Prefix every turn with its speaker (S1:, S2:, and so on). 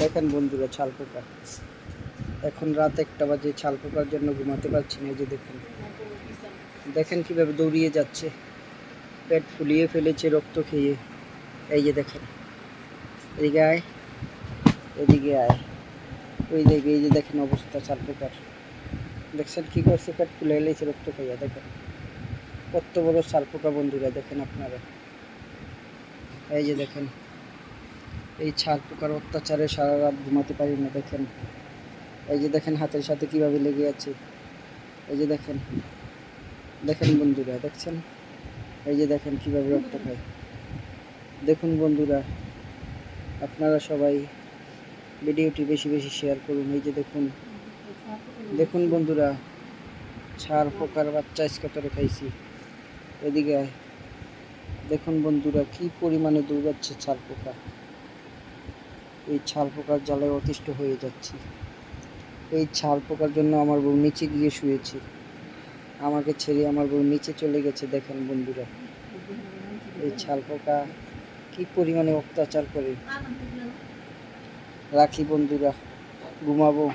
S1: দেখেন বন্ধুরা ছাল পোকা, এখন রাত 1টা বাজে, ছাল পোকার জন্য ঘুমাতে পারছি না। এই যে দেখুন, দেখেন কিভাবে দৌড়িয়ে যাচ্ছে, পেট ফুলিয়ে ফেলেছে রক্ত খেয়ে। এই যে দেখেন, এদিকে আয়, এদিকে আয়, ওই দিকে। এই যে দেখেন অবস্থা ছাল পোকার, দেখছেন কি করছে, পেট ফুলে এলেছে রক্ত খাইয়া। দেখেন কত বড় ছাল পোকা বন্ধুরা, দেখেন আপনারা। এই যে দেখেন, এই ছাল পোকার অত্যাচারে সারা রাত ঘুমাতে পারি না। দেখেন, এই যে দেখেন হাতের সাথে কিভাবে লেগে আছে। এই যে দেখেন, দেখেন বন্ধুরা, দেখছেন? এই যে দেখেন কিভাবে রক্ত খায়। দেখুন বন্ধুরা, আপনারা সবাই ভিডিওটি বেশি বেশি শেয়ার করুন। এই যে দেখুন, দেখুন বন্ধুরা, ছাল পোকার বাচ্চা ইস্কাতরে খাইছি। এদিকে আয়। দেখুন বন্ধুরা, কি পরিমাণে দৌড়াচ্ছে ছাল পোকা। এই ছাল পোকার জ্বালায় অতিষ্ঠ হয়ে যাচ্ছি। এই ছাল পোকার জন্য আমার বউ নিচে গিয়ে শুয়েছি, আমাকে ছেড়ে আমার বউ নিচে চলে গেছে। দেখেন বন্ধুরা, এই ছাল পোকা কি পরিমাণে অত্যাচার করে। রাখি বন্ধুরা, ঘুমাবো।